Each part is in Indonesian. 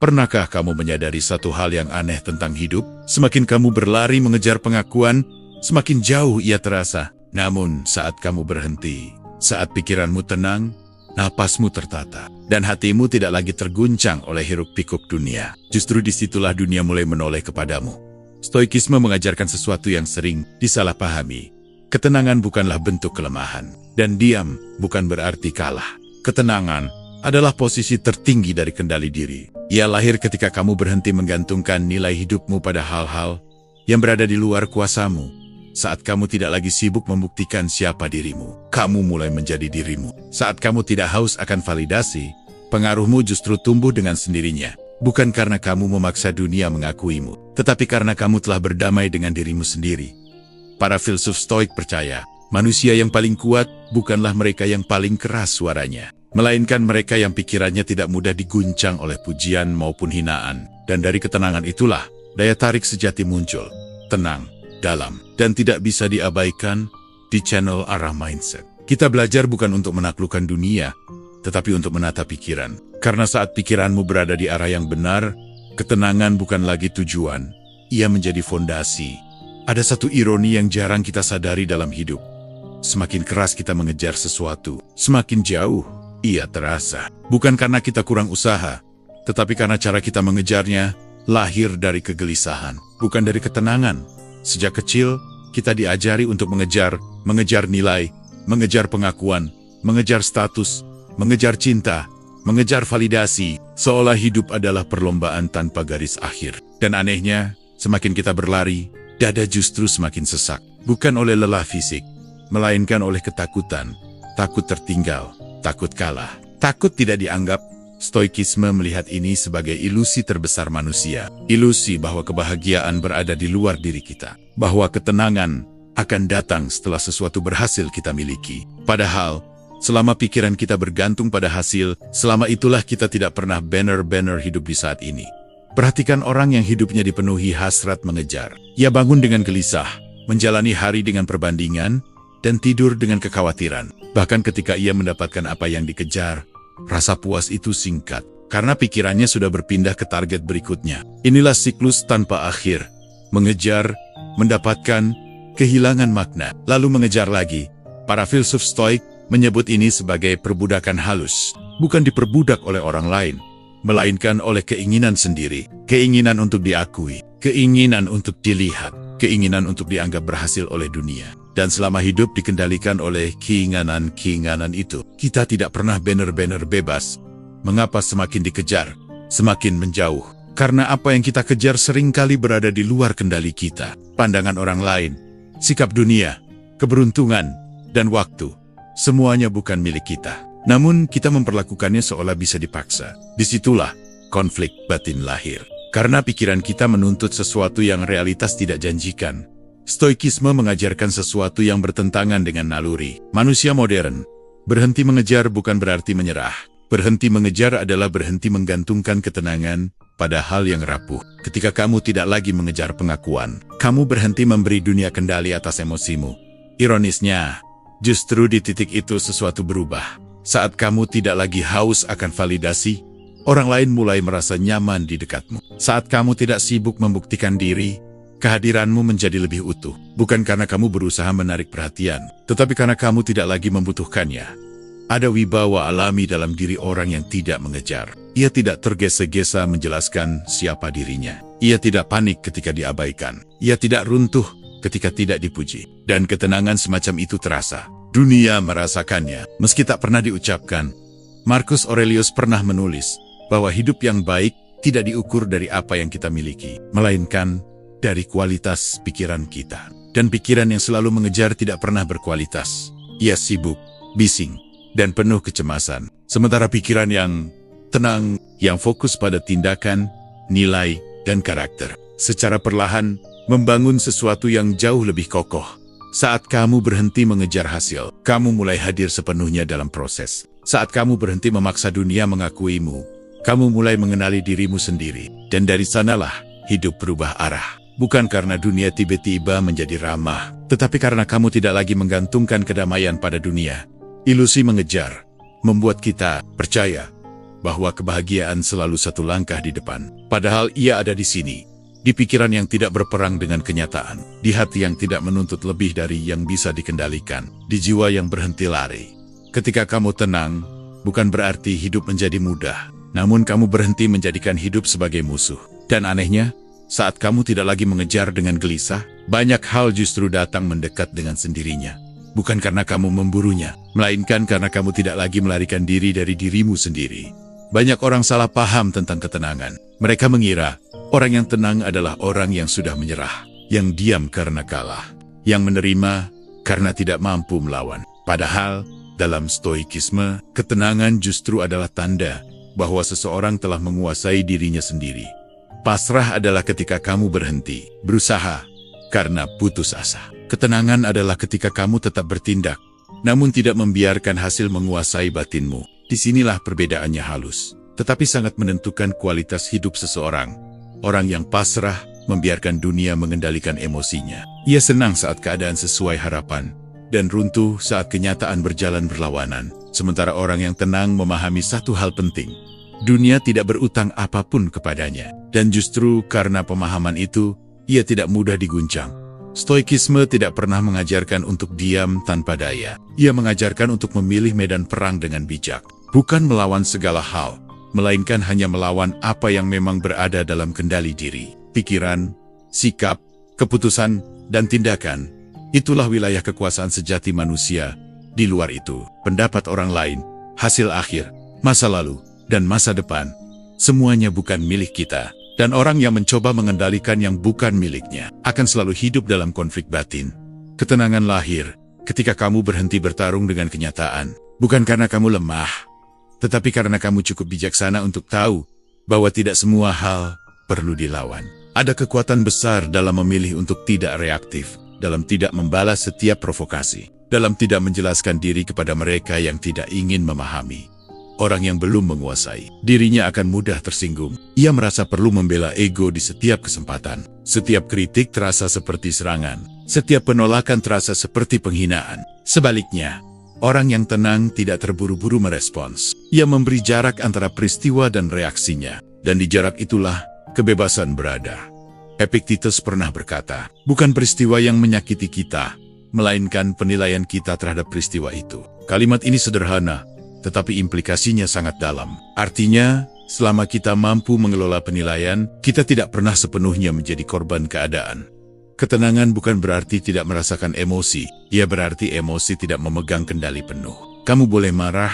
Pernahkah kamu menyadari satu hal yang aneh tentang hidup? Semakin kamu berlari mengejar pengakuan, semakin jauh ia terasa. Namun saat kamu berhenti, saat pikiranmu tenang, napasmu tertata, dan hatimu tidak lagi terguncang oleh hiruk-pikuk dunia, justru disitulah dunia mulai menoleh kepadamu. Stoikisme mengajarkan sesuatu yang sering disalahpahami. Ketenangan bukanlah bentuk kelemahan, dan diam bukan berarti kalah. Ketenangan adalah posisi tertinggi dari kendali diri. Ia lahir ketika kamu berhenti menggantungkan nilai hidupmu pada hal-hal yang berada di luar kuasamu. Saat kamu tidak lagi sibuk membuktikan siapa dirimu, kamu mulai menjadi dirimu. Saat kamu tidak haus akan validasi, pengaruhmu justru tumbuh dengan sendirinya. Bukan karena kamu memaksa dunia mengakuimu, tetapi karena kamu telah berdamai dengan dirimu sendiri. Para filsuf Stoik percaya, manusia yang paling kuat bukanlah mereka yang paling keras suaranya, melainkan mereka yang pikirannya tidak mudah diguncang oleh pujian maupun hinaan. Dan dari ketenangan itulah, daya tarik sejati muncul. Tenang, dalam, dan tidak bisa diabaikan di channel arah mindset. Kita belajar bukan untuk menaklukkan dunia, tetapi untuk menata pikiran. Karena saat pikiranmu berada di arah yang benar, ketenangan bukan lagi tujuan, ia menjadi fondasi. Ada satu ironi yang jarang kita sadari dalam hidup. Semakin keras kita mengejar sesuatu, semakin jauh ia terasa. Bukan karena kita kurang usaha, tetapi karena cara kita mengejarnya lahir dari kegelisahan, bukan dari ketenangan. Sejak kecil, kita diajari untuk mengejar nilai, mengejar pengakuan, mengejar status, mengejar cinta, mengejar validasi, seolah hidup adalah perlombaan tanpa garis akhir. Dan anehnya, semakin kita berlari, dada justru semakin sesak. Bukan oleh lelah fisik, melainkan oleh ketakutan. Takut tertinggal, takut kalah, takut tidak dianggap. Stoikisme melihat ini sebagai ilusi terbesar manusia. Ilusi bahwa kebahagiaan berada di luar diri kita. Bahwa ketenangan akan datang setelah sesuatu berhasil kita miliki. Padahal, selama pikiran kita bergantung pada hasil, selama itulah kita tidak pernah benar-benar hidup di saat ini. Perhatikan orang yang hidupnya dipenuhi hasrat mengejar. Ia bangun dengan gelisah, menjalani hari dengan perbandingan, dan tidur dengan kekhawatiran. Bahkan ketika ia mendapatkan apa yang dikejar, rasa puas itu singkat, karena pikirannya sudah berpindah ke target berikutnya. Inilah siklus tanpa akhir. Mengejar, mendapatkan, kehilangan makna, lalu mengejar lagi. Para filsuf Stoik menyebut ini sebagai perbudakan halus. Bukan diperbudak oleh orang lain, melainkan oleh keinginan sendiri. Keinginan untuk diakui, keinginan untuk dilihat, keinginan untuk dianggap berhasil oleh dunia. Dan selama hidup dikendalikan oleh keinginan-keinginan itu, kita tidak pernah benar-benar bebas. Mengapa semakin dikejar, semakin menjauh? Karena apa yang kita kejar seringkali berada di luar kendali kita. Pandangan orang lain, sikap dunia, keberuntungan, dan waktu. Semuanya bukan milik kita. Namun kita memperlakukannya seolah bisa dipaksa. Disitulah konflik batin lahir. Karena pikiran kita menuntut sesuatu yang realitas tidak janjikan. Stoikisme mengajarkan sesuatu yang bertentangan dengan naluri. Manusia modern, berhenti mengejar bukan berarti menyerah. Berhenti mengejar adalah berhenti menggantungkan ketenangan pada hal yang rapuh. Ketika kamu tidak lagi mengejar pengakuan, kamu berhenti memberi dunia kendali atas emosimu. Ironisnya, justru di titik itu sesuatu berubah. Saat kamu tidak lagi haus akan validasi, orang lain mulai merasa nyaman di dekatmu. Saat kamu tidak sibuk membuktikan diri, kehadiranmu menjadi lebih utuh. Bukan karena kamu berusaha menarik perhatian, tetapi karena kamu tidak lagi membutuhkannya. Ada wibawa alami dalam diri orang yang tidak mengejar. Ia tidak tergesa-gesa menjelaskan siapa dirinya. Ia tidak panik ketika diabaikan. Ia tidak runtuh ketika tidak dipuji. Dan ketenangan semacam itu terasa. Dunia merasakannya, meski tak pernah diucapkan. Marcus Aurelius pernah menulis bahwa hidup yang baik tidak diukur dari apa yang kita miliki, melainkan dari kualitas pikiran kita. Dan pikiran yang selalu mengejar tidak pernah berkualitas. Ia sibuk, bising, dan penuh kecemasan. Sementara pikiran yang tenang, yang fokus pada tindakan, nilai, dan karakter, secara perlahan membangun sesuatu yang jauh lebih kokoh. Saat kamu berhenti mengejar hasil, kamu mulai hadir sepenuhnya dalam proses. Saat kamu berhenti memaksa dunia mengakuimu, kamu mulai mengenali dirimu sendiri. Dan dari sanalah hidup berubah arah. Bukan karena dunia tiba-tiba menjadi ramah, tetapi karena kamu tidak lagi menggantungkan kedamaian pada dunia. Ilusi mengejar membuat kita percaya bahwa kebahagiaan selalu satu langkah di depan. Padahal ia ada di sini, di pikiran yang tidak berperang dengan kenyataan, di hati yang tidak menuntut lebih dari yang bisa dikendalikan, di jiwa yang berhenti lari. Ketika kamu tenang, bukan berarti hidup menjadi mudah, namun kamu berhenti menjadikan hidup sebagai musuh. Dan anehnya, saat kamu tidak lagi mengejar dengan gelisah, banyak hal justru datang mendekat dengan sendirinya. Bukan karena kamu memburunya, melainkan karena kamu tidak lagi melarikan diri dari dirimu sendiri. Banyak orang salah paham tentang ketenangan. Mereka mengira orang yang tenang adalah orang yang sudah menyerah, yang diam karena kalah, yang menerima karena tidak mampu melawan. Padahal, dalam stoikisme, ketenangan justru adalah tanda bahwa seseorang telah menguasai dirinya sendiri. Pasrah adalah ketika kamu berhenti berusaha karena putus asa. Ketenangan adalah ketika kamu tetap bertindak, namun tidak membiarkan hasil menguasai batinmu. Disinilah perbedaannya halus, tetapi sangat menentukan kualitas hidup seseorang. Orang yang pasrah membiarkan dunia mengendalikan emosinya. Ia senang saat keadaan sesuai harapan, dan runtuh saat kenyataan berjalan berlawanan. Sementara orang yang tenang memahami satu hal penting. Dunia tidak berutang apapun kepadanya. Dan justru karena pemahaman itu, ia tidak mudah diguncang. Stoikisme tidak pernah mengajarkan untuk diam tanpa daya. Ia mengajarkan untuk memilih medan perang dengan bijak. Bukan melawan segala hal, melainkan hanya melawan apa yang memang berada dalam kendali diri. Pikiran, sikap, keputusan, dan tindakan. Itulah wilayah kekuasaan sejati manusia. Di luar itu, pendapat orang lain, hasil akhir, masa lalu, dan masa depan, semuanya bukan milik kita. Dan orang yang mencoba mengendalikan yang bukan miliknya, akan selalu hidup dalam konflik batin. Ketenangan lahir ketika kamu berhenti bertarung dengan kenyataan. Bukan karena kamu lemah, tetapi karena kamu cukup bijaksana untuk tahu bahwa tidak semua hal perlu dilawan. Ada kekuatan besar dalam memilih untuk tidak reaktif, dalam tidak membalas setiap provokasi, dalam tidak menjelaskan diri kepada mereka yang tidak ingin memahami. Orang yang belum menguasai dirinya akan mudah tersinggung. Ia merasa perlu membela ego di setiap kesempatan. Setiap kritik terasa seperti serangan. Setiap penolakan terasa seperti penghinaan. Sebaliknya, orang yang tenang tidak terburu-buru merespons. Ia memberi jarak antara peristiwa dan reaksinya. Dan di jarak itulah kebebasan berada. Epictetus pernah berkata, bukan peristiwa yang menyakiti kita, melainkan penilaian kita terhadap peristiwa itu. Kalimat ini sederhana, tetapi implikasinya sangat dalam. Artinya, selama kita mampu mengelola penilaian, kita tidak pernah sepenuhnya menjadi korban keadaan. Ketenangan bukan berarti tidak merasakan emosi, ia berarti emosi tidak memegang kendali penuh. Kamu boleh marah,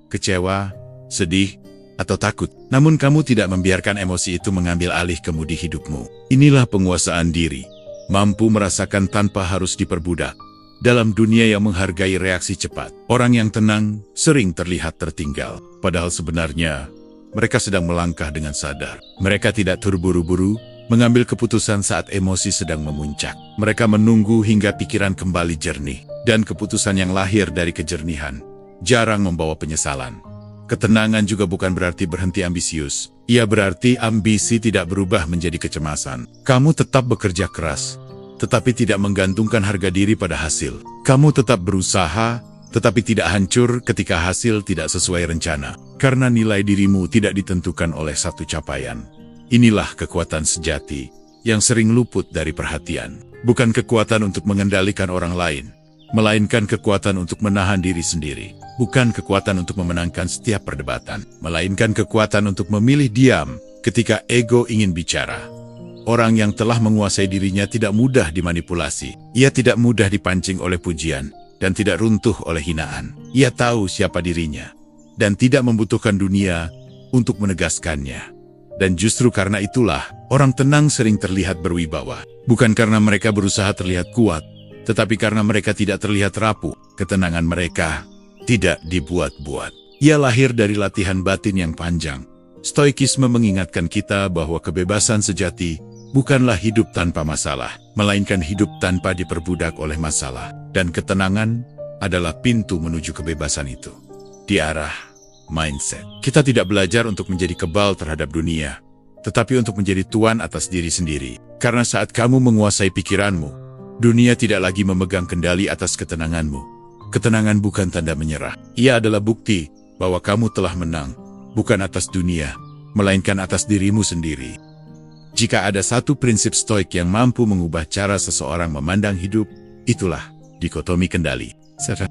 kecewa, sedih, atau takut, namun kamu tidak membiarkan emosi itu mengambil alih kemudi hidupmu. Inilah penguasaan diri, mampu merasakan tanpa harus diperbudak. Dalam dunia yang menghargai reaksi cepat, orang yang tenang sering terlihat tertinggal. Padahal sebenarnya, mereka sedang melangkah dengan sadar. Mereka tidak terburu-buru, mengambil keputusan saat emosi sedang memuncak. Mereka menunggu hingga pikiran kembali jernih. Dan keputusan yang lahir dari kejernihan jarang membawa penyesalan. Ketenangan juga bukan berarti berhenti ambisius. Ia berarti ambisi tidak berubah menjadi kecemasan. Kamu tetap bekerja keras, tetapi tidak menggantungkan harga diri pada hasil. Kamu tetap berusaha, tetapi tidak hancur ketika hasil tidak sesuai rencana. Karena nilai dirimu tidak ditentukan oleh satu capaian. Inilah kekuatan sejati, yang sering luput dari perhatian. Bukan kekuatan untuk mengendalikan orang lain, melainkan kekuatan untuk menahan diri sendiri. Bukan kekuatan untuk memenangkan setiap perdebatan, melainkan kekuatan untuk memilih diam ketika ego ingin bicara. Orang yang telah menguasai dirinya tidak mudah dimanipulasi. Ia tidak mudah dipancing oleh pujian, dan tidak runtuh oleh hinaan. Ia tahu siapa dirinya, dan tidak membutuhkan dunia untuk menegaskannya. Dan justru karena itulah, orang tenang sering terlihat berwibawa. Bukan karena mereka berusaha terlihat kuat, tetapi karena mereka tidak terlihat rapuh. Ketenangan mereka tidak dibuat-buat. Ia lahir dari latihan batin yang panjang. Stoikisme mengingatkan kita bahwa kebebasan sejati bukanlah hidup tanpa masalah, melainkan hidup tanpa diperbudak oleh masalah. Dan ketenangan adalah pintu menuju kebebasan itu. Di arah mindset. Kita tidak belajar untuk menjadi kebal terhadap dunia, tetapi untuk menjadi tuan atas diri sendiri. Karena saat kamu menguasai pikiranmu, dunia tidak lagi memegang kendali atas ketenanganmu. Ketenangan bukan tanda menyerah. Ia adalah bukti bahwa kamu telah menang. bukan atas dunia, melainkan atas dirimu sendiri. Jika ada satu prinsip stoik yang mampu mengubah cara seseorang memandang hidup, itulah dikotomi kendali.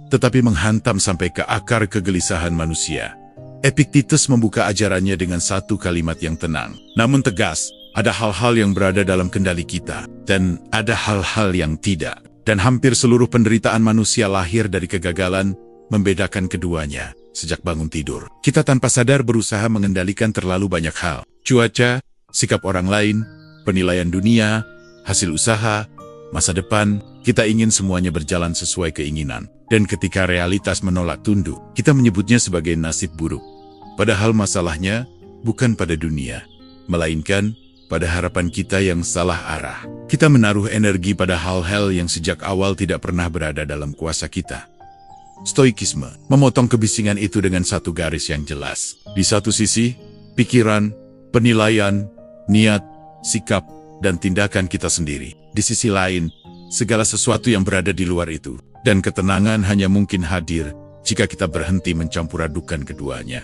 Tetapi menghantam sampai ke akar kegelisahan manusia. Epictetus membuka ajarannya dengan satu kalimat yang tenang, namun tegas. Ada hal-hal yang berada dalam kendali kita, dan ada hal-hal yang tidak. Dan hampir seluruh penderitaan manusia lahir dari kegagalan, membedakan keduanya. Sejak bangun tidur, kita tanpa sadar berusaha mengendalikan terlalu banyak hal. Cuaca, sikap orang lain, penilaian dunia, hasil usaha, masa depan, kita ingin semuanya berjalan sesuai keinginan. Dan ketika realitas menolak tunduk, kita menyebutnya sebagai nasib buruk. Padahal masalahnya bukan pada dunia, melainkan pada harapan kita yang salah arah. Kita menaruh energi pada hal-hal yang sejak awal tidak pernah berada dalam kuasa kita. Stoikisme memotong kebisingan itu dengan satu garis yang jelas. Di satu sisi, pikiran, penilaian, niat, sikap, dan tindakan kita sendiri. Di sisi lain, segala sesuatu yang berada di luar itu. Dan ketenangan hanya mungkin hadir jika kita berhenti mencampur adukan keduanya.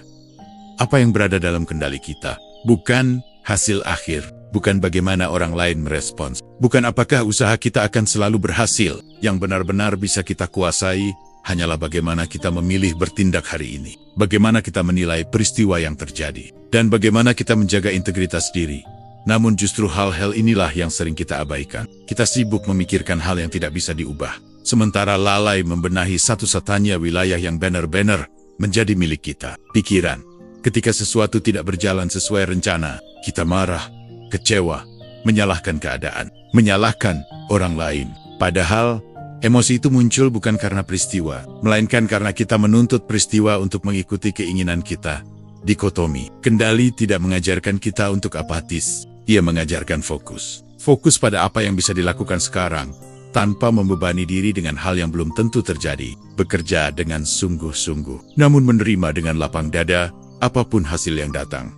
Apa yang berada dalam kendali kita? Bukan hasil akhir, bukan bagaimana orang lain merespons, bukan apakah usaha kita akan selalu berhasil. Yang benar-benar bisa kita kuasai hanyalah bagaimana kita memilih bertindak hari ini, bagaimana kita menilai peristiwa yang terjadi, dan bagaimana kita menjaga integritas diri. Namun justru hal-hal inilah yang sering kita abaikan. Kita sibuk memikirkan hal yang tidak bisa diubah, sementara lalai membenahi satu-satunya wilayah yang benar-benar menjadi milik kita, pikiran. Ketika sesuatu tidak berjalan sesuai rencana, kita marah, kecewa, menyalahkan keadaan, menyalahkan orang lain. Padahal, emosi itu muncul bukan karena peristiwa, melainkan karena kita menuntut peristiwa untuk mengikuti keinginan kita. Dikotomi kendali tidak mengajarkan kita untuk apatis, ia mengajarkan fokus. Fokus pada apa yang bisa dilakukan sekarang, tanpa membebani diri dengan hal yang belum tentu terjadi. Bekerja dengan sungguh-sungguh, namun menerima dengan lapang dada, apapun hasil yang datang.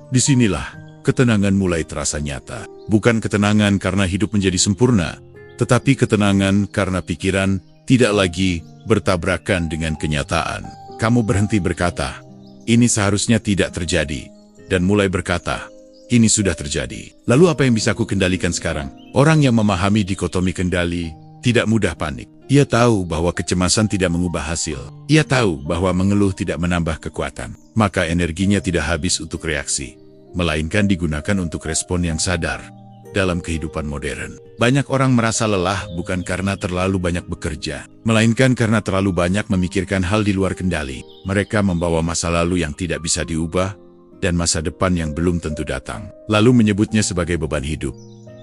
Disinilah ketenangan mulai terasa nyata. Bukan ketenangan karena hidup menjadi sempurna, tetapi ketenangan karena pikiran tidak lagi bertabrakan dengan kenyataan. Kamu berhenti berkata, ini seharusnya tidak terjadi, dan mulai berkata, ini sudah terjadi. Lalu apa yang bisa aku kendalikan sekarang? Orang yang memahami dikotomi kendali tidak mudah panik. Ia tahu bahwa kecemasan tidak mengubah hasil. Ia tahu bahwa mengeluh tidak menambah kekuatan. Maka energinya tidak habis untuk reaksi, melainkan digunakan untuk respon yang sadar. Dalam kehidupan modern, banyak orang merasa lelah bukan karena terlalu banyak bekerja, melainkan karena terlalu banyak memikirkan hal di luar kendali. Mereka membawa masa lalu yang tidak bisa diubah, dan masa depan yang belum tentu datang, lalu menyebutnya sebagai beban hidup.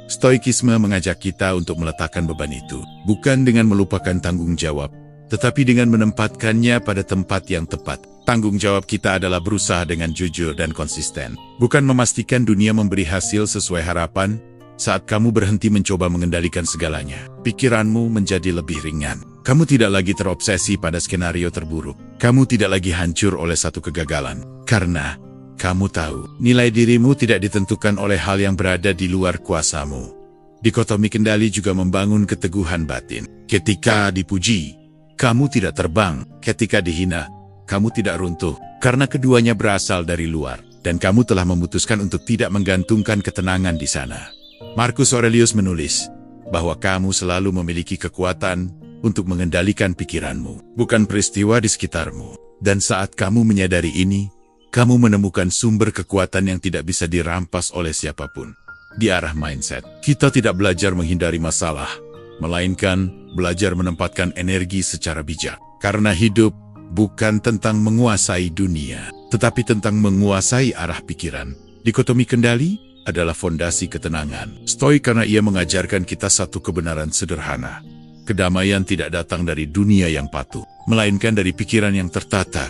Stoikisme mengajak kita untuk meletakkan beban itu, bukan dengan melupakan tanggung jawab, tetapi dengan menempatkannya pada tempat yang tepat. Tanggung jawab kita adalah berusaha dengan jujur dan konsisten, bukan memastikan dunia memberi hasil sesuai harapan. Saat kamu berhenti mencoba mengendalikan segalanya, pikiranmu menjadi lebih ringan. Kamu tidak lagi terobsesi pada skenario terburuk. Kamu tidak lagi hancur oleh satu kegagalan, karena kamu tahu, nilai dirimu tidak ditentukan oleh hal yang berada di luar kuasamu. Dikotomi kendali juga membangun keteguhan batin. Ketika dipuji, kamu tidak terbang. Ketika dihina, kamu tidak runtuh. Karena keduanya berasal dari luar, dan kamu telah memutuskan untuk tidak menggantungkan ketenangan di sana. Marcus Aurelius menulis bahwa kamu selalu memiliki kekuatan untuk mengendalikan pikiranmu, bukan peristiwa di sekitarmu. Dan saat kamu menyadari ini, kamu menemukan sumber kekuatan yang tidak bisa dirampas oleh siapapun. Di arah mindset, kita tidak belajar menghindari masalah, melainkan belajar menempatkan energi secara bijak. Karena hidup bukan tentang menguasai dunia, tetapi tentang menguasai arah pikiran. Dikotomi kendali adalah fondasi ketenangan. Stoik karena ia mengajarkan kita satu kebenaran sederhana. Kedamaian tidak datang dari dunia yang patuh, melainkan dari pikiran yang tertata.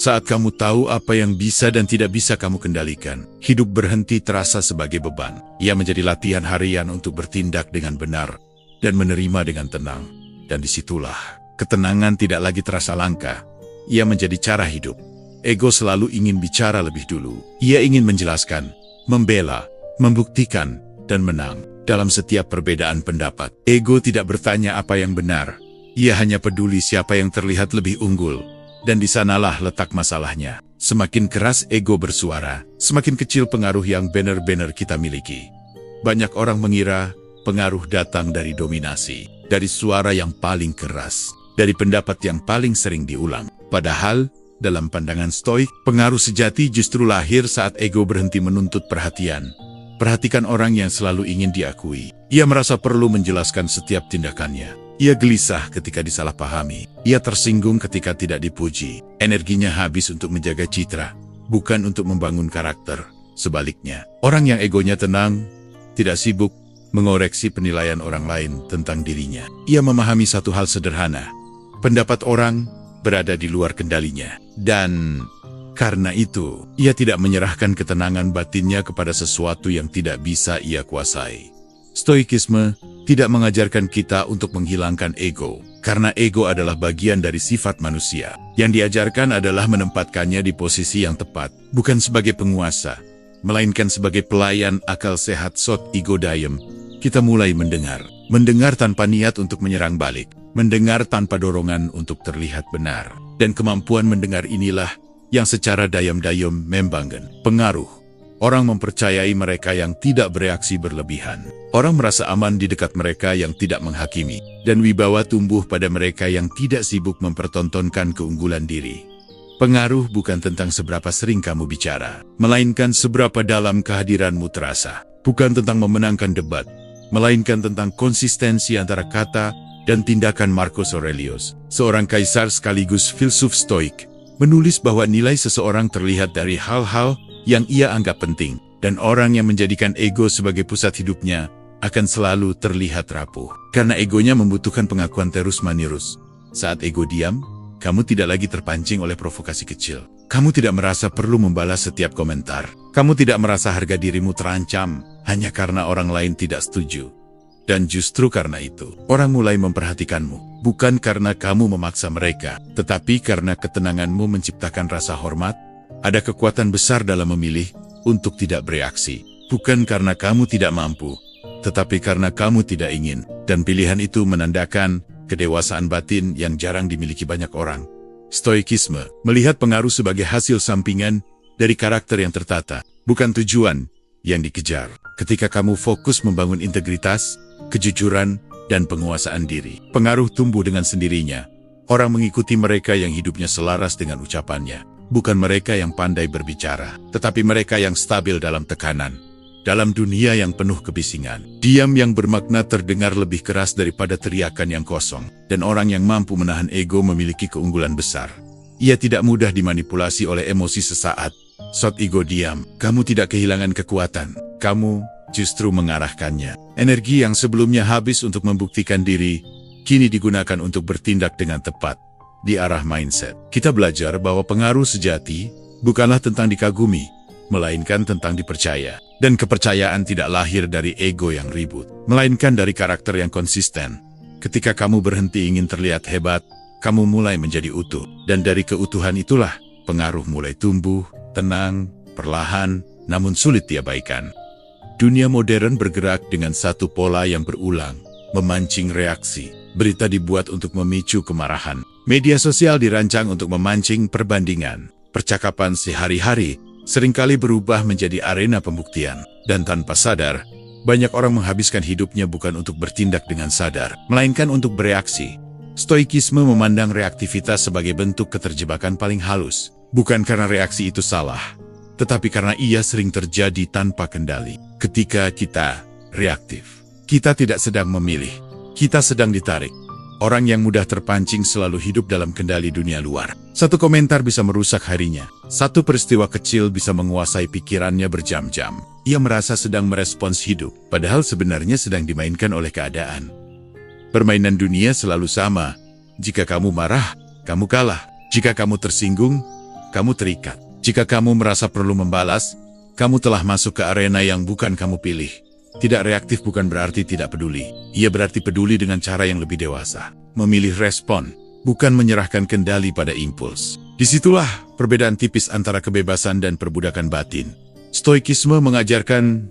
Saat kamu tahu apa yang bisa dan tidak bisa kamu kendalikan, hidup berhenti terasa sebagai beban. Ia menjadi latihan harian untuk bertindak dengan benar dan menerima dengan tenang. Dan disitulah, ketenangan tidak lagi terasa langka. Ia menjadi cara hidup. Ego selalu ingin bicara lebih dulu. Ia ingin menjelaskan, membela, membuktikan, dan menang. Dalam setiap perbedaan pendapat, ego tidak bertanya apa yang benar. Ia hanya peduli siapa yang terlihat lebih unggul. Dan di sanalah letak masalahnya. Semakin keras ego bersuara, semakin kecil pengaruh yang benar-benar kita miliki. Banyak orang mengira pengaruh datang dari dominasi, dari suara yang paling keras, dari pendapat yang paling sering diulang. Padahal, dalam pandangan Stoik, pengaruh sejati justru lahir saat ego berhenti menuntut perhatian. Perhatikan orang yang selalu ingin diakui. Ia merasa perlu menjelaskan setiap tindakannya. Ia gelisah ketika disalahpahami. Ia tersinggung ketika tidak dipuji. Energinya habis untuk menjaga citra, bukan untuk membangun karakter. Sebaliknya, orang yang egonya tenang, tidak sibuk mengoreksi penilaian orang lain tentang dirinya. Ia memahami satu hal sederhana. Pendapat orang berada di luar kendalinya. Dan karena itu, ia tidak menyerahkan ketenangan batinnya kepada sesuatu yang tidak bisa ia kuasai. Stoikisme tidak mengajarkan kita untuk menghilangkan ego, karena ego adalah bagian dari sifat manusia. Yang diajarkan adalah menempatkannya di posisi yang tepat, bukan sebagai penguasa, melainkan sebagai pelayan akal sehat. Sot ego diem. Kita mulai mendengar tanpa niat untuk menyerang balik, mendengar tanpa dorongan untuk terlihat benar. Dan kemampuan mendengar inilah yang secara dayam-dayam membangun pengaruh. Orang mempercayai mereka yang tidak bereaksi berlebihan. Orang merasa aman di dekat mereka yang tidak menghakimi. Dan wibawa tumbuh pada mereka yang tidak sibuk mempertontonkan keunggulan diri. Pengaruh bukan tentang seberapa sering kamu bicara, melainkan seberapa dalam kehadiranmu terasa. Bukan tentang memenangkan debat, melainkan tentang konsistensi antara kata dan tindakan. Marcus Aurelius, seorang kaisar sekaligus filsuf Stoik, menulis bahwa nilai seseorang terlihat dari hal-hal yang ia anggap penting, dan orang yang menjadikan ego sebagai pusat hidupnya akan selalu terlihat rapuh. Karena egonya membutuhkan pengakuan terus-menerus. Saat ego diam, kamu tidak lagi terpancing oleh provokasi kecil. Kamu tidak merasa perlu membalas setiap komentar. Kamu tidak merasa harga dirimu terancam hanya karena orang lain tidak setuju. Dan justru karena itu, orang mulai memperhatikanmu. Bukan karena kamu memaksa mereka, tetapi karena ketenanganmu menciptakan rasa hormat. Ada kekuatan besar dalam memilih untuk tidak bereaksi. Bukan karena kamu tidak mampu, tetapi karena kamu tidak ingin. Dan pilihan itu menandakan kedewasaan batin yang jarang dimiliki banyak orang. Stoikisme melihat pengaruh sebagai hasil sampingan dari karakter yang tertata, bukan tujuan yang dikejar. Ketika kamu fokus membangun integritas, kejujuran, dan penguasaan diri, pengaruh tumbuh dengan sendirinya. Orang mengikuti mereka yang hidupnya selaras dengan ucapannya. Bukan mereka yang pandai berbicara, tetapi mereka yang stabil dalam tekanan. Dalam dunia yang penuh kebisingan, diam yang bermakna terdengar lebih keras daripada teriakan yang kosong. Dan orang yang mampu menahan ego memiliki keunggulan besar. Ia tidak mudah dimanipulasi oleh emosi sesaat. Saat ego diam, kamu tidak kehilangan kekuatan. Kamu justru mengarahkannya. Energi yang sebelumnya habis untuk membuktikan diri, kini digunakan untuk bertindak dengan tepat. Di arah mindset, kita belajar bahwa pengaruh sejati bukanlah tentang dikagumi, melainkan tentang dipercaya. Dan kepercayaan tidak lahir dari ego yang ribut, melainkan dari karakter yang konsisten. Ketika kamu berhenti ingin terlihat hebat, kamu mulai menjadi utuh. Dan dari keutuhan itulah, pengaruh mulai tumbuh, tenang, perlahan, namun sulit diabaikan. Dunia modern bergerak dengan satu pola yang berulang, memancing reaksi. Berita dibuat untuk memicu kemarahan. Media sosial dirancang untuk memancing perbandingan. Percakapan sehari-hari seringkali berubah menjadi arena pembuktian. Dan tanpa sadar, banyak orang menghabiskan hidupnya bukan untuk bertindak dengan sadar, melainkan untuk bereaksi. Stoikisme memandang reaktivitas sebagai bentuk keterjebakan paling halus. Bukan karena reaksi itu salah, tetapi karena ia sering terjadi tanpa kendali. Ketika kita reaktif, kita tidak sedang memilih. Kita sedang ditarik. Orang yang mudah terpancing selalu hidup dalam kendali dunia luar. Satu komentar bisa merusak harinya. Satu peristiwa kecil bisa menguasai pikirannya berjam-jam. Ia merasa sedang merespons hidup, padahal sebenarnya sedang dimainkan oleh keadaan. Permainan dunia selalu sama. Jika kamu marah, kamu kalah. Jika kamu tersinggung, kamu terikat. Jika kamu merasa perlu membalas, kamu telah masuk ke arena yang bukan kamu pilih. Tidak reaktif bukan berarti tidak peduli. Ia berarti peduli dengan cara yang lebih dewasa. Memilih respon, bukan menyerahkan kendali pada impuls. Disitulah perbedaan tipis antara kebebasan dan perbudakan batin. Stoikisme mengajarkan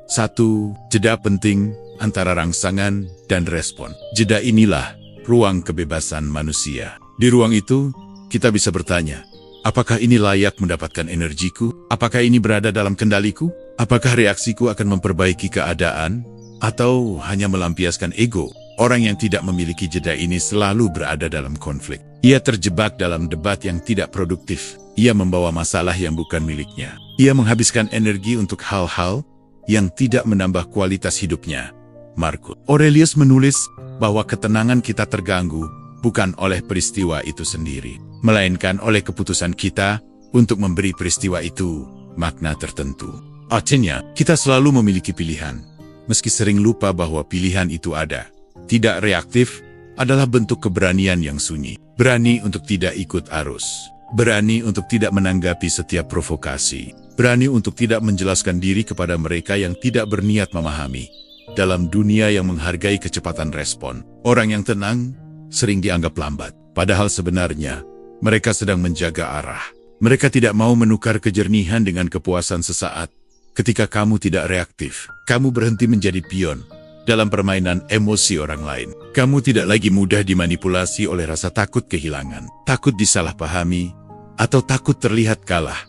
satu jeda penting antara rangsangan dan respon. Jeda inilah ruang kebebasan manusia. Di ruang itu, kita bisa bertanya, Apakah ini layak mendapatkan energiku? Apakah ini berada dalam kendaliku? Apakah reaksiku akan memperbaiki keadaan? Atau hanya melampiaskan ego? Orang yang tidak memiliki jeda ini selalu berada dalam konflik. Ia terjebak dalam debat yang tidak produktif. Ia membawa masalah yang bukan miliknya. Ia menghabiskan energi untuk hal-hal yang tidak menambah kualitas hidupnya. Marcus Aurelius menulis bahwa ketenangan kita terganggu bukan oleh peristiwa itu sendiri, melainkan oleh keputusan kita untuk memberi peristiwa itu makna tertentu. Artinya, kita selalu memiliki pilihan, meski sering lupa bahwa pilihan itu ada. Tidak reaktif adalah bentuk keberanian yang sunyi. Berani untuk tidak ikut arus. Berani untuk tidak menanggapi setiap provokasi. Berani untuk tidak menjelaskan diri kepada mereka yang tidak berniat memahami. Dalam dunia yang menghargai kecepatan respon, orang yang tenang sering dianggap lambat. Padahal sebenarnya, mereka sedang menjaga arah. Mereka tidak mau menukar kejernihan dengan kepuasan sesaat. Ketika kamu tidak reaktif, kamu berhenti menjadi pion dalam permainan emosi orang lain. Kamu tidak lagi mudah dimanipulasi oleh rasa takut kehilangan, takut disalahpahami, atau takut terlihat kalah.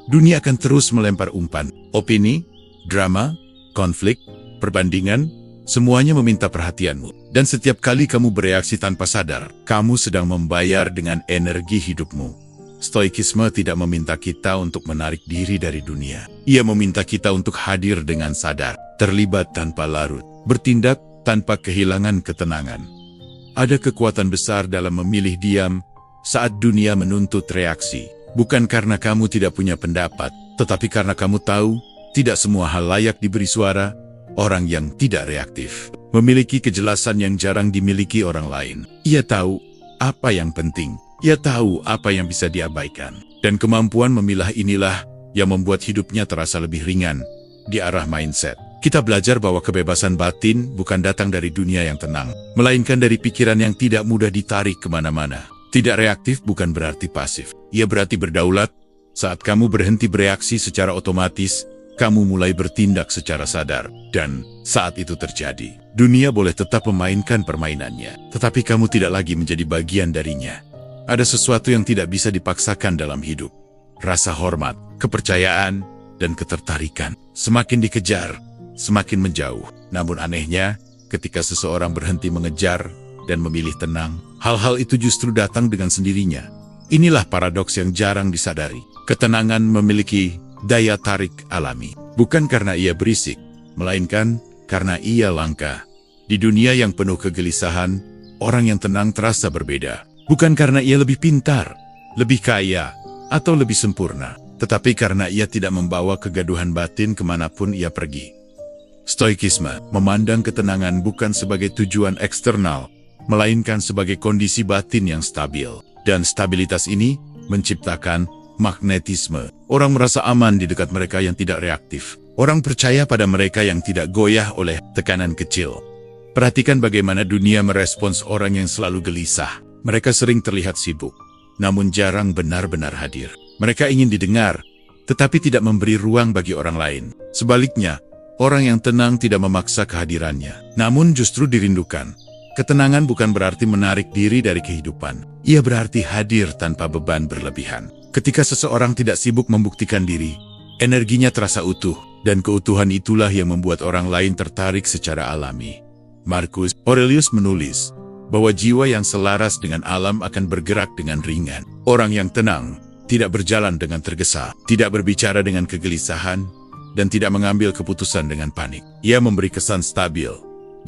Dunia akan terus melempar umpan, opini, drama, konflik, perbandingan, semuanya meminta perhatianmu. Dan setiap kali kamu bereaksi tanpa sadar, kamu sedang membayar dengan energi hidupmu. Stoikisme tidak meminta kita untuk menarik diri dari dunia. Ia meminta kita untuk hadir dengan sadar, terlibat tanpa larut, bertindak tanpa kehilangan ketenangan. Ada kekuatan besar dalam memilih diam saat dunia menuntut reaksi. Bukan karena kamu tidak punya pendapat, tetapi karena kamu tahu tidak semua hal layak diberi suara. Orang yang tidak reaktif memiliki kejelasan yang jarang dimiliki orang lain. Ia tahu apa yang penting. Ia tahu apa yang bisa diabaikan. Dan kemampuan memilah inilah yang membuat hidupnya terasa lebih ringan di arah mindset. Kita belajar bahwa kebebasan batin bukan datang dari dunia yang tenang, melainkan dari pikiran yang tidak mudah ditarik kemana-mana. Tidak reaktif bukan berarti pasif. Ia berarti berdaulat. Saat kamu berhenti bereaksi secara otomatis, kamu mulai bertindak secara sadar. Dan saat itu terjadi, dunia boleh tetap memainkan permainannya, tetapi kamu tidak lagi menjadi bagian darinya. Ada sesuatu yang tidak bisa dipaksakan dalam hidup. Rasa hormat, kepercayaan, dan ketertarikan. Semakin dikejar, semakin menjauh. Namun anehnya, ketika seseorang berhenti mengejar dan memilih tenang, hal-hal itu justru datang dengan sendirinya. Inilah paradoks yang jarang disadari. Ketenangan memiliki daya tarik alami. Bukan karena ia berisik, melainkan karena ia langka. Di dunia yang penuh kegelisahan, orang yang tenang terasa berbeda. Bukan karena ia lebih pintar, lebih kaya, atau lebih sempurna, tetapi karena ia tidak membawa kegaduhan batin kemanapun ia pergi. Stoikisme memandang ketenangan bukan sebagai tujuan eksternal, melainkan sebagai kondisi batin yang stabil. Dan stabilitas ini menciptakan magnetisme. Orang merasa aman di dekat mereka yang tidak reaktif. Orang percaya pada mereka yang tidak goyah oleh tekanan kecil. Perhatikan bagaimana dunia merespons orang yang selalu gelisah. Mereka sering terlihat sibuk, namun jarang benar-benar hadir. Mereka ingin didengar, tetapi tidak memberi ruang bagi orang lain. Sebaliknya, orang yang tenang tidak memaksa kehadirannya, namun justru dirindukan. Ketenangan bukan berarti menarik diri dari kehidupan. Ia berarti hadir tanpa beban berlebihan. Ketika seseorang tidak sibuk membuktikan diri, energinya terasa utuh, dan keutuhan itulah yang membuat orang lain tertarik secara alami. Marcus Aurelius menulis bahwa jiwa yang selaras dengan alam akan bergerak dengan ringan. Orang yang tenang tidak berjalan dengan tergesa, tidak berbicara dengan kegelisahan, dan tidak mengambil keputusan dengan panik. Ia memberi kesan stabil,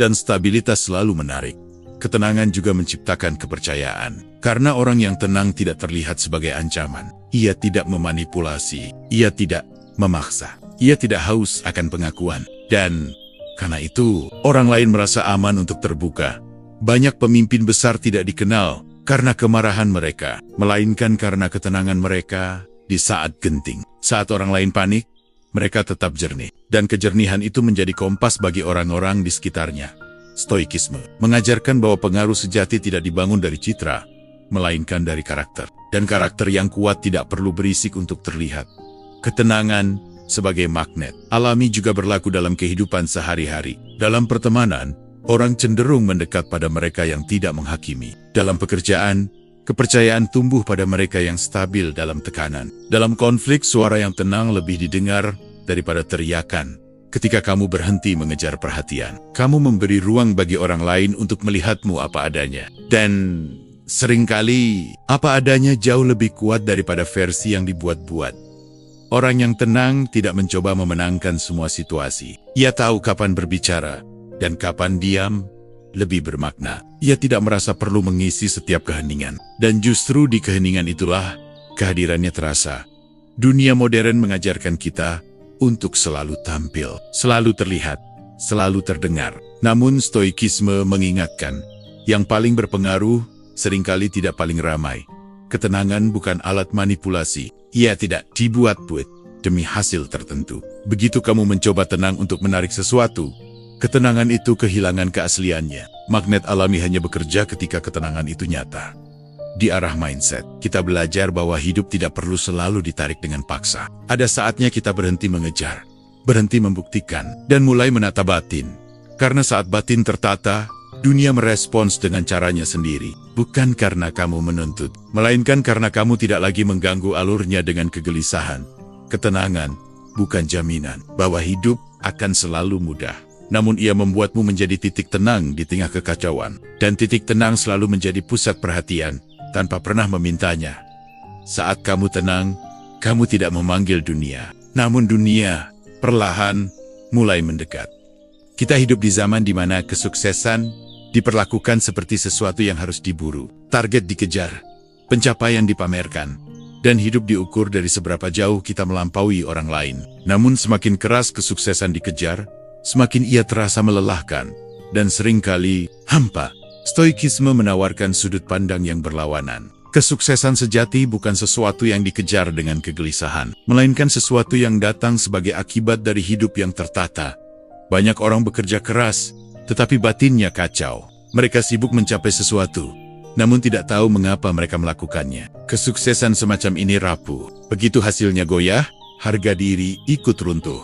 dan stabilitas selalu menarik. Ketenangan juga menciptakan kepercayaan. Karena orang yang tenang tidak terlihat sebagai ancaman. Ia tidak memanipulasi, ia tidak memaksa, ia tidak haus akan pengakuan. Dan karena itu, orang lain merasa aman untuk terbuka. Banyak pemimpin besar tidak dikenal karena kemarahan mereka, melainkan karena ketenangan mereka di saat genting. Saat orang lain panik, mereka tetap jernih. Dan kejernihan itu menjadi kompas bagi orang-orang di sekitarnya. Stoikisme mengajarkan bahwa pengaruh sejati tidak dibangun dari citra, melainkan dari karakter. Dan karakter yang kuat tidak perlu berisik untuk terlihat. Ketenangan sebagai magnet alami juga berlaku dalam kehidupan sehari-hari. Dalam pertemanan, orang cenderung mendekat pada mereka yang tidak menghakimi. Dalam pekerjaan, Kepercayaan tumbuh pada mereka yang stabil dalam tekanan. Dalam konflik, suara yang tenang lebih didengar daripada teriakan. Ketika kamu berhenti mengejar perhatian, kamu memberi ruang bagi orang lain untuk melihatmu apa adanya. Dan seringkali, apa adanya jauh lebih kuat daripada versi yang dibuat-buat. Orang yang tenang tidak mencoba memenangkan semua situasi. Ia tahu kapan berbicara dan kapan diam lebih bermakna. Ia tidak merasa perlu mengisi setiap keheningan. Dan justru di keheningan itulah kehadirannya terasa. Dunia modern mengajarkan kita untuk selalu tampil, selalu terlihat, selalu terdengar. Namun stoikisme mengingatkan, yang paling berpengaruh seringkali tidak paling ramai. Ketenangan bukan alat manipulasi. Ia tidak dibuat-buat demi hasil tertentu. Begitu kamu mencoba tenang untuk menarik sesuatu, ketenangan itu kehilangan keasliannya. Magnet alami hanya bekerja ketika ketenangan itu nyata. Di arah mindset, kita belajar bahwa hidup tidak perlu selalu ditarik dengan paksa. Ada saatnya kita berhenti mengejar, berhenti membuktikan, dan mulai menata batin. Karena saat batin tertata, dunia merespons dengan caranya sendiri. Bukan karena kamu menuntut, melainkan karena kamu tidak lagi mengganggu alurnya dengan kegelisahan. Ketenangan bukan jaminan bahwa hidup akan selalu mudah. Namun ia membuatmu menjadi titik tenang di tengah kekacauan. Dan titik tenang selalu menjadi pusat perhatian tanpa pernah memintanya. Saat kamu tenang, kamu tidak memanggil dunia. Namun dunia perlahan mulai mendekat. Kita hidup di zaman di mana kesuksesan diperlakukan seperti sesuatu yang harus diburu, target dikejar, pencapaian dipamerkan, dan hidup diukur dari seberapa jauh kita melampaui orang lain. Namun semakin keras kesuksesan dikejar, semakin ia terasa melelahkan, dan seringkali hampa. Stoikisme menawarkan sudut pandang yang berlawanan. Kesuksesan sejati bukan sesuatu yang dikejar dengan kegelisahan, melainkan sesuatu yang datang sebagai akibat dari hidup yang tertata. Banyak orang bekerja keras, tetapi batinnya kacau. Mereka sibuk mencapai sesuatu, namun tidak tahu mengapa mereka melakukannya. Kesuksesan semacam ini rapuh. Begitu hasilnya goyah, harga diri ikut runtuh.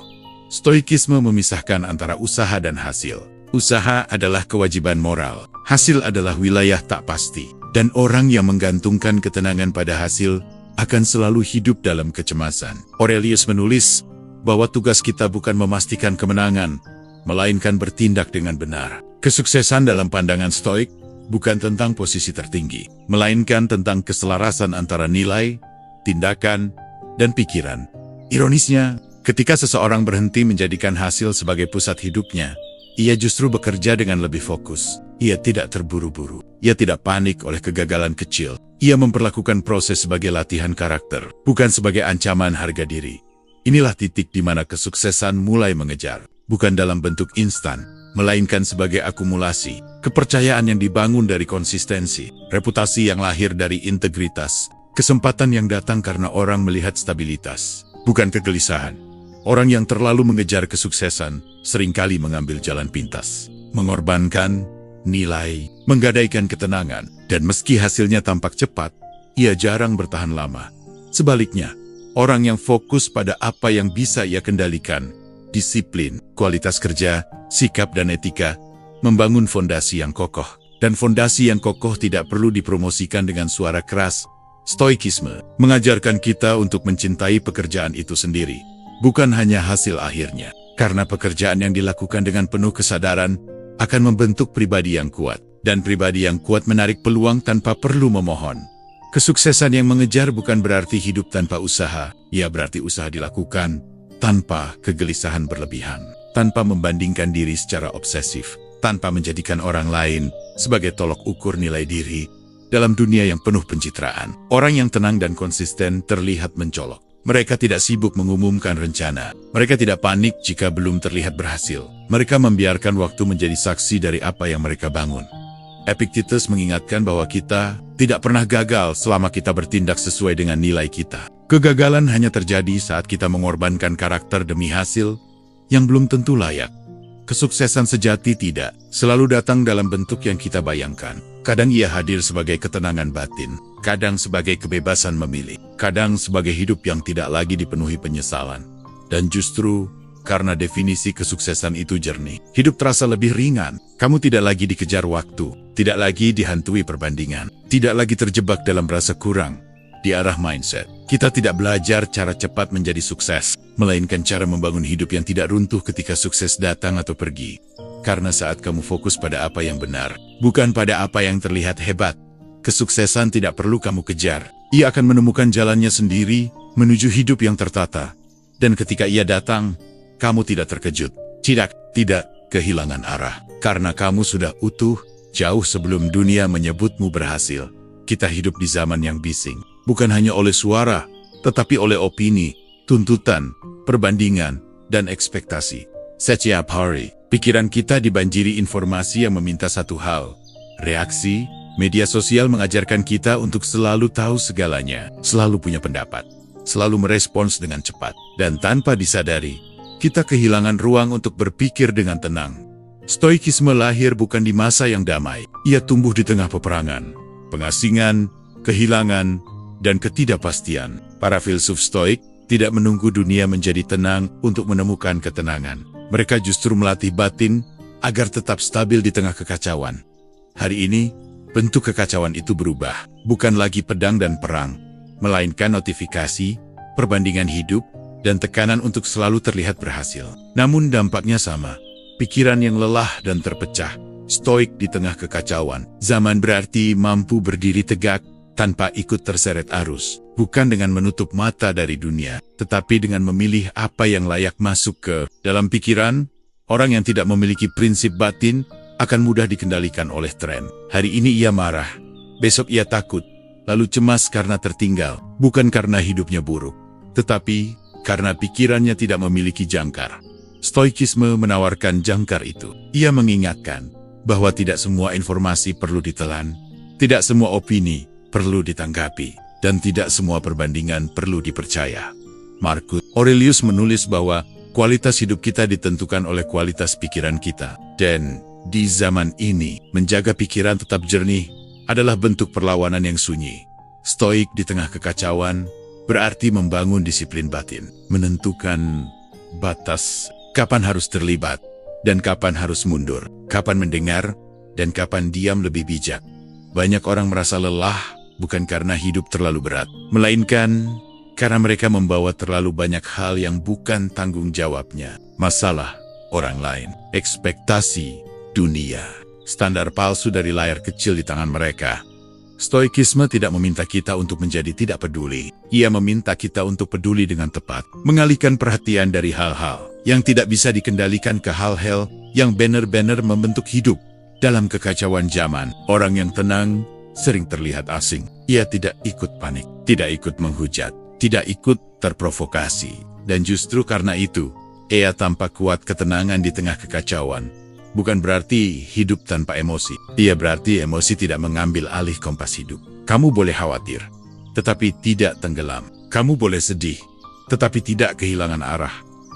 Stoikisme memisahkan antara usaha dan hasil. Usaha adalah kewajiban moral. Hasil adalah wilayah tak pasti. Dan orang yang menggantungkan ketenangan pada hasil akan selalu hidup dalam kecemasan. Aurelius menulis bahwa tugas kita bukan memastikan kemenangan, melainkan bertindak dengan benar. Kesuksesan dalam pandangan Stoik bukan tentang posisi tertinggi, melainkan tentang keselarasan antara nilai, tindakan, dan pikiran. Ironisnya, ketika seseorang berhenti menjadikan hasil sebagai pusat hidupnya, ia justru bekerja dengan lebih fokus. Ia tidak terburu-buru. Ia tidak panik oleh kegagalan kecil. Ia memperlakukan proses sebagai latihan karakter, bukan sebagai ancaman harga diri. Inilah titik di mana kesuksesan mulai mengejar. Bukan dalam bentuk instan, melainkan sebagai akumulasi, kepercayaan yang dibangun dari konsistensi, reputasi yang lahir dari integritas, kesempatan yang datang karena orang melihat stabilitas, bukan kegelisahan. Orang yang terlalu mengejar kesuksesan seringkali mengambil jalan pintas, mengorbankan nilai, menggadaikan ketenangan, dan meski hasilnya tampak cepat, ia jarang bertahan lama. Sebaliknya, orang yang fokus pada apa yang bisa ia kendalikan, disiplin, kualitas kerja, sikap dan etika, membangun fondasi yang kokoh. Dan fondasi yang kokoh tidak perlu dipromosikan dengan suara keras. Stoikisme mengajarkan kita untuk mencintai pekerjaan itu sendiri, bukan hanya hasil akhirnya. Karena pekerjaan yang dilakukan dengan penuh kesadaran akan membentuk pribadi yang kuat. Dan pribadi yang kuat menarik peluang tanpa perlu memohon. Kesuksesan yang mengejar bukan berarti hidup tanpa usaha. Ia berarti usaha dilakukan tanpa kegelisahan berlebihan, tanpa membandingkan diri secara obsesif, tanpa menjadikan orang lain sebagai tolok ukur nilai diri dalam dunia yang penuh pencitraan. Orang yang tenang dan konsisten terlihat mencolok. Mereka tidak sibuk mengumumkan rencana. Mereka tidak panik jika belum terlihat berhasil. Mereka membiarkan waktu menjadi saksi dari apa yang mereka bangun. Epictetus mengingatkan bahwa kita tidak pernah gagal selama kita bertindak sesuai dengan nilai kita. Kegagalan hanya terjadi saat kita mengorbankan karakter demi hasil yang belum tentu layak. Kesuksesan sejati tidak selalu datang dalam bentuk yang kita bayangkan. Kadang ia hadir sebagai ketenangan batin, kadang sebagai kebebasan memilih, kadang sebagai hidup yang tidak lagi dipenuhi penyesalan. Dan justru karena definisi kesuksesan itu jernih. Hidup terasa lebih ringan. Kamu tidak lagi dikejar waktu, tidak lagi dihantui perbandingan, tidak lagi terjebak dalam rasa kurang. Di arah mindset, kita tidak belajar cara cepat menjadi sukses, melainkan cara membangun hidup yang tidak runtuh ketika sukses datang atau pergi. Karena saat kamu fokus pada apa yang benar, bukan pada apa yang terlihat hebat, kesuksesan tidak perlu kamu kejar. Ia akan menemukan jalannya sendiri menuju hidup yang tertata. Dan ketika ia datang, kamu tidak terkejut, tidak kehilangan arah. Karena kamu sudah utuh, jauh sebelum dunia menyebutmu berhasil. Kita hidup di zaman yang bising, bukan hanya oleh suara, tetapi oleh opini, tuntutan, perbandingan, dan ekspektasi. Setiap hari, pikiran kita dibanjiri informasi yang meminta satu hal. Reaksi, media sosial mengajarkan kita untuk selalu tahu segalanya, selalu punya pendapat, selalu merespons dengan cepat. Dan tanpa disadari, kita kehilangan ruang untuk berpikir dengan tenang. Stoikisme lahir bukan di masa yang damai. Ia tumbuh di tengah peperangan, pengasingan, kehilangan, dan ketidakpastian. Para filsuf Stoik tidak menunggu dunia menjadi tenang untuk menemukan ketenangan. Mereka justru melatih batin agar tetap stabil di tengah kekacauan. Hari ini, bentuk kekacauan itu berubah. Bukan lagi pedang dan perang, melainkan notifikasi, perbandingan hidup, dan tekanan untuk selalu terlihat berhasil. Namun dampaknya sama. Pikiran yang lelah dan terpecah. Stoik di tengah kekacauan. Zaman berarti mampu berdiri tegak tanpa ikut terseret arus. Bukan dengan menutup mata dari dunia, tetapi dengan memilih apa yang layak masuk ke dalam pikiran. Orang yang tidak memiliki prinsip batin akan mudah dikendalikan oleh tren. Hari ini ia marah, besok ia takut, lalu cemas karena tertinggal. Bukan karena hidupnya buruk, tetapi karena pikirannya tidak memiliki jangkar. Stoikisme menawarkan jangkar itu. Ia mengingatkan bahwa tidak semua informasi perlu ditelan, tidak semua opini perlu ditanggapi, dan tidak semua perbandingan perlu dipercaya. Marcus Aurelius menulis bahwa kualitas hidup kita ditentukan oleh kualitas pikiran kita. Dan di zaman ini, menjaga pikiran tetap jernih adalah bentuk perlawanan yang sunyi. Stoik di tengah kekacauan berarti membangun disiplin batin, menentukan batas, kapan harus terlibat, dan kapan harus mundur, kapan mendengar, dan kapan diam lebih bijak. Banyak orang merasa lelah, bukan karena hidup terlalu berat, melainkan karena mereka membawa terlalu banyak hal yang bukan tanggung jawabnya. Masalah orang lain, ekspektasi dunia, standar palsu dari layar kecil di tangan mereka. Stoikisme tidak meminta kita untuk menjadi tidak peduli. Ia meminta kita untuk peduli dengan tepat, mengalihkan perhatian dari hal-hal yang tidak bisa dikendalikan ke hal-hal yang benar-benar membentuk hidup. Dalam kekacauan zaman, orang yang tenang sering terlihat asing. Ia tidak ikut panik, tidak ikut menghujat, tidak ikut terprovokasi. Dan justru karena itu, ia tampak kuat. Ketenangan di tengah kekacauan bukan berarti hidup tanpa emosi. Ia berarti emosi tidak mengambil alih kompas hidup. Kamu boleh khawatir, tetapi tidak tenggelam. Kamu boleh sedih, tetapi tidak kehilangan arah.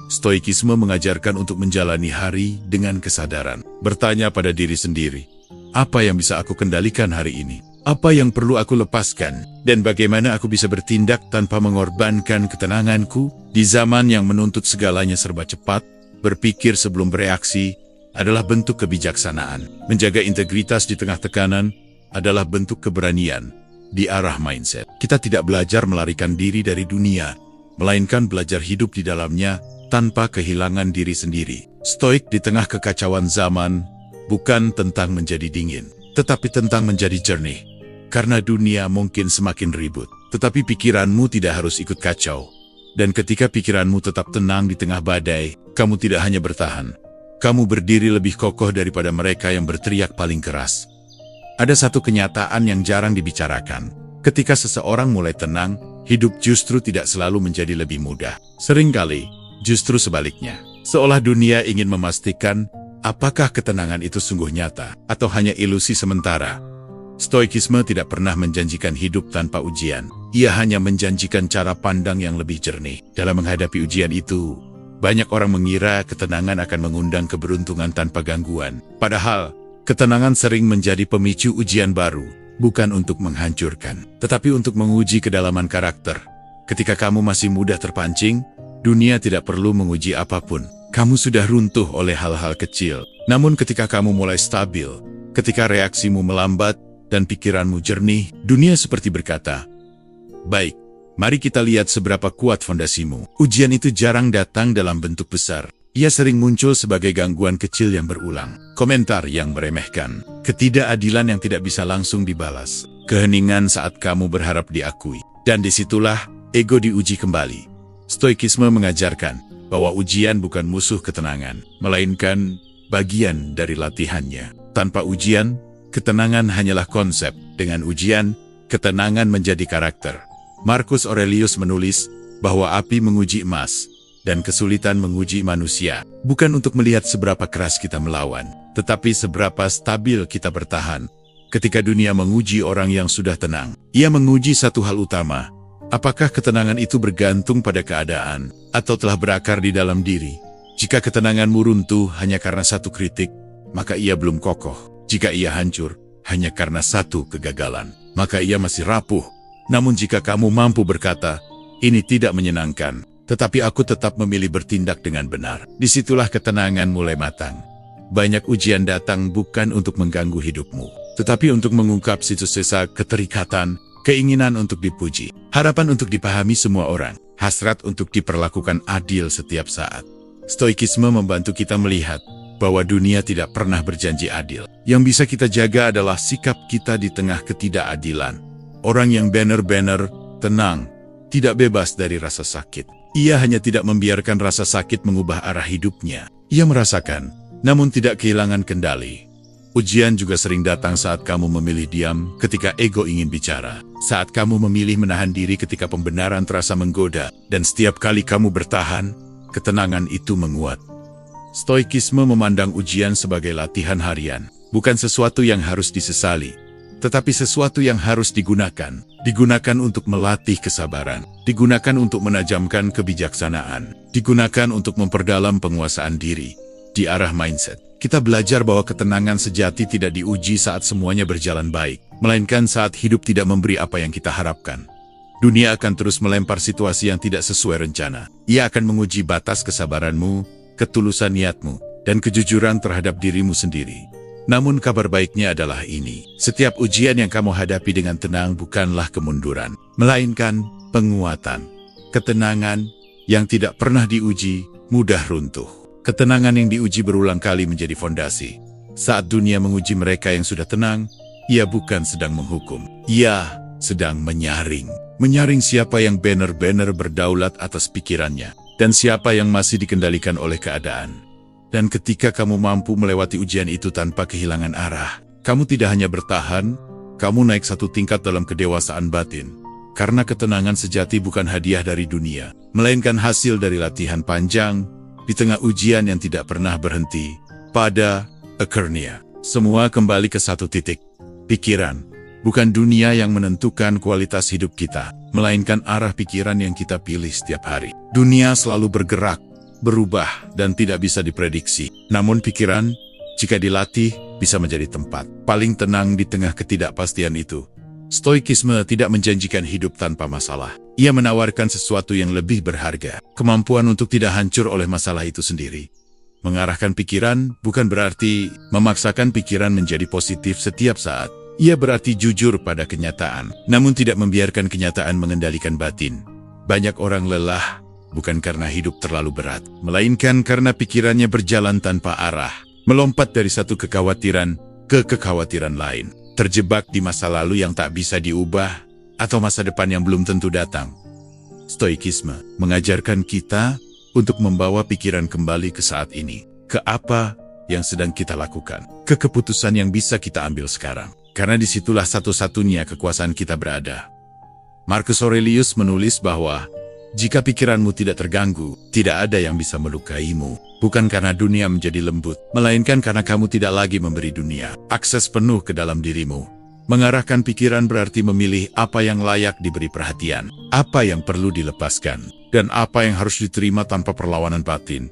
Stoikisme mengajarkan untuk menjalani hari dengan kesadaran. Bertanya pada diri sendiri, apa yang bisa aku kendalikan hari ini? Apa yang perlu aku lepaskan? Dan bagaimana aku bisa bertindak tanpa mengorbankan ketenanganku? Di zaman yang menuntut segalanya serba cepat, berpikir sebelum bereaksi adalah bentuk kebijaksanaan. Menjaga integritas di tengah tekanan adalah bentuk keberanian. Di arah mindset, kita tidak belajar melarikan diri dari dunia, melainkan belajar hidup di dalamnya tanpa kehilangan diri sendiri. Stoik di tengah kekacauan zaman bukan tentang menjadi dingin, tetapi tentang menjadi jernih. Karena dunia mungkin semakin ribut, tetapi pikiranmu tidak harus ikut kacau. Dan ketika pikiranmu tetap tenang di tengah badai, kamu tidak hanya bertahan, kamu berdiri lebih kokoh daripada mereka yang berteriak paling keras. Ada satu kenyataan yang jarang dibicarakan. Ketika seseorang mulai tenang, hidup justru tidak selalu menjadi lebih mudah. Seringkali, justru sebaliknya. Seolah dunia ingin memastikan apakah ketenangan itu sungguh nyata atau hanya ilusi sementara. Stoikisme tidak pernah menjanjikan hidup tanpa ujian. Ia hanya menjanjikan cara pandang yang lebih jernih. Dalam menghadapi ujian itu, banyak orang mengira ketenangan akan mengundang keberuntungan tanpa gangguan. Padahal, ketenangan sering menjadi pemicu ujian baru, bukan untuk menghancurkan, tetapi untuk menguji kedalaman karakter. Ketika kamu masih mudah terpancing, dunia tidak perlu menguji apapun. Kamu sudah runtuh oleh hal-hal kecil. Namun ketika kamu mulai stabil, ketika reaksimu melambat dan pikiranmu jernih, dunia seperti berkata, "Baik, mari kita lihat seberapa kuat fondasimu." Ujian itu jarang datang dalam bentuk besar. Ia sering muncul sebagai gangguan kecil yang berulang, komentar yang meremehkan, ketidakadilan yang tidak bisa langsung dibalas, keheningan saat kamu berharap diakui. Dan disitulah ego diuji kembali. Stoikisme mengajarkan bahwa ujian bukan musuh ketenangan, melainkan bagian dari latihannya. Tanpa ujian, ketenangan hanyalah konsep. Dengan ujian, ketenangan menjadi karakter. Marcus Aurelius menulis bahwa api menguji emas, dan kesulitan menguji manusia, bukan untuk melihat seberapa keras kita melawan, tetapi seberapa stabil kita bertahan. Ketika dunia menguji orang yang sudah tenang, ia menguji satu hal utama. Apakah ketenangan itu bergantung pada keadaan, atau telah berakar di dalam diri? Jika ketenanganmu runtuh hanya karena satu kritik, maka ia belum kokoh. Jika ia hancur hanya karena satu kegagalan, maka ia masih rapuh. Namun jika kamu mampu berkata, "Ini tidak menyenangkan, tetapi aku tetap memilih bertindak dengan benar," disitulah ketenangan mulai matang. Banyak ujian datang bukan untuk mengganggu hidupmu, tetapi untuk mengungkap sisa-sisa keterikatan, keinginan untuk dipuji, harapan untuk dipahami semua orang, hasrat untuk diperlakukan adil setiap saat. Stoikisme membantu kita melihat bahwa dunia tidak pernah berjanji adil. Yang bisa kita jaga adalah sikap kita di tengah ketidakadilan. Orang yang benar-benar tenang, tidak bebas dari rasa sakit. Ia hanya tidak membiarkan rasa sakit mengubah arah hidupnya. Ia merasakan, namun tidak kehilangan kendali. Ujian juga sering datang saat kamu memilih diam ketika ego ingin bicara. Saat kamu memilih menahan diri ketika pembenaran terasa menggoda. Dan setiap kali kamu bertahan, ketenangan itu menguat. Stoikisme memandang ujian sebagai latihan harian. Bukan sesuatu yang harus disesali, tetapi sesuatu yang harus digunakan. Digunakan untuk melatih kesabaran. Digunakan untuk menajamkan kebijaksanaan. Digunakan untuk memperdalam penguasaan diri. Di arah mindset, kita belajar bahwa ketenangan sejati tidak diuji saat semuanya berjalan baik, melainkan saat hidup tidak memberi apa yang kita harapkan. Dunia akan terus melempar situasi yang tidak sesuai rencana. Ia akan menguji batas kesabaranmu, ketulusan niatmu, dan kejujuran terhadap dirimu sendiri. Namun kabar baiknya adalah ini. Setiap ujian yang kamu hadapi dengan tenang bukanlah kemunduran, melainkan penguatan. Ketenangan yang tidak pernah diuji, mudah runtuh. Ketenangan yang diuji berulang kali menjadi fondasi. Saat dunia menguji mereka yang sudah tenang, ia bukan sedang menghukum. Ia sedang menyaring. Menyaring siapa yang benar-benar berdaulat atas pikirannya, dan siapa yang masih dikendalikan oleh keadaan. Dan ketika kamu mampu melewati ujian itu tanpa kehilangan arah, kamu tidak hanya bertahan, kamu naik satu tingkat dalam kedewasaan batin. Karena ketenangan sejati bukan hadiah dari dunia, melainkan hasil dari latihan panjang, di tengah ujian yang tidak pernah berhenti. Pada akhirnya, semua kembali ke satu titik. Pikiran, bukan dunia yang menentukan kualitas hidup kita, melainkan arah pikiran yang kita pilih setiap hari. Dunia selalu bergerak, berubah, dan tidak bisa diprediksi. Namun pikiran, jika dilatih, bisa menjadi tempat paling tenang di tengah ketidakpastian itu. Stoikisme tidak menjanjikan hidup tanpa masalah. Ia menawarkan sesuatu yang lebih berharga, kemampuan untuk tidak hancur oleh masalah itu sendiri. Mengarahkan pikiran bukan berarti memaksakan pikiran menjadi positif setiap saat. Ia berarti jujur pada kenyataan, namun tidak membiarkan kenyataan mengendalikan batin. Banyak orang lelah, bukan karena hidup terlalu berat, melainkan karena pikirannya berjalan tanpa arah, melompat dari satu kekhawatiran ke kekhawatiran lain, terjebak di masa lalu yang tak bisa diubah, atau masa depan yang belum tentu datang. Stoikisme mengajarkan kita untuk membawa pikiran kembali ke saat ini, ke apa yang sedang kita lakukan, ke keputusan yang bisa kita ambil sekarang, karena disitulah satu-satunya kekuasaan kita berada. Marcus Aurelius menulis bahwa jika pikiranmu tidak terganggu, tidak ada yang bisa melukaimu, bukan karena dunia menjadi lembut, melainkan karena kamu tidak lagi memberi dunia akses penuh ke dalam dirimu. Mengarahkan pikiran berarti memilih apa yang layak diberi perhatian, apa yang perlu dilepaskan, dan apa yang harus diterima tanpa perlawanan batin.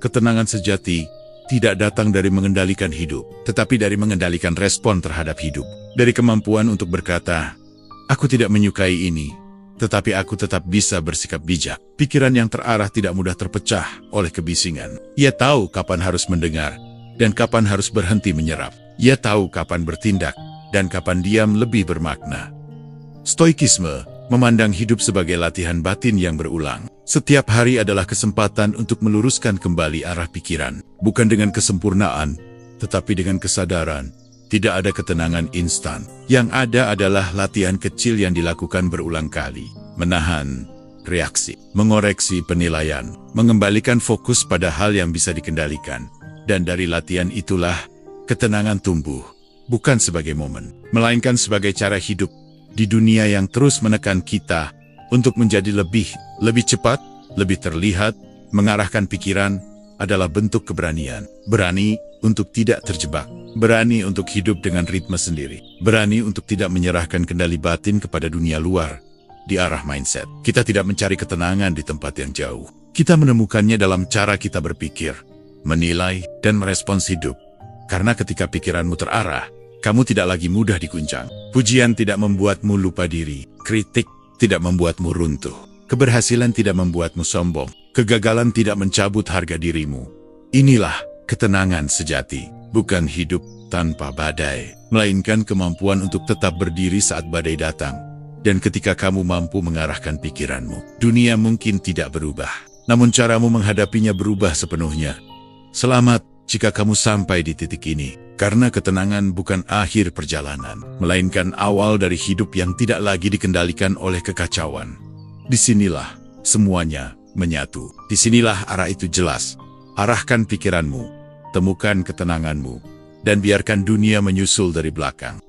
Ketenangan sejati tidak datang dari mengendalikan hidup, tetapi dari mengendalikan respon terhadap hidup. Dari kemampuan untuk berkata, "Aku tidak menyukai ini, tetapi aku tetap bisa bersikap bijak. Pikiran yang terarah tidak mudah terpecah oleh kebisingan. Ia tahu kapan harus mendengar dan kapan harus berhenti menyerap. Ia tahu kapan bertindak dan kapan diam lebih bermakna. Stoikisme memandang hidup sebagai latihan batin yang berulang. Setiap hari adalah kesempatan untuk meluruskan kembali arah pikiran. Bukan dengan kesempurnaan, tetapi dengan kesadaran. Tidak ada ketenangan instan. Yang ada adalah latihan kecil yang dilakukan berulang kali. Menahan reaksi, mengoreksi penilaian, mengembalikan fokus pada hal yang bisa dikendalikan. Dan dari latihan itulah, ketenangan tumbuh. Bukan sebagai momen, melainkan sebagai cara hidup di dunia yang terus menekan kita untuk menjadi lebih cepat, lebih terlihat. Mengarahkan pikiran adalah bentuk keberanian. Berani untuk tidak terjebak. Berani untuk hidup dengan ritme sendiri. Berani untuk tidak menyerahkan kendali batin kepada dunia luar di arah mindset. Kita tidak mencari ketenangan di tempat yang jauh. Kita menemukannya dalam cara kita berpikir, menilai, dan merespons hidup. Karena ketika pikiranmu terarah, kamu tidak lagi mudah diguncang. Pujian tidak membuatmu lupa diri. Kritik tidak membuatmu runtuh. Keberhasilan tidak membuatmu sombong. Kegagalan tidak mencabut harga dirimu. Inilah ketenangan sejati. Bukan hidup tanpa badai, melainkan kemampuan untuk tetap berdiri saat badai datang. Dan ketika kamu mampu mengarahkan pikiranmu, dunia mungkin tidak berubah, namun caramu menghadapinya berubah sepenuhnya. Selamat jika kamu sampai di titik ini, karena ketenangan bukan akhir perjalanan, melainkan awal dari hidup yang tidak lagi dikendalikan oleh kekacauan. Disinilah semuanya menyatu. Disinilah arah itu jelas. Arahkan pikiranmu. Temukan ketenanganmu, dan biarkan dunia menyusul dari belakang.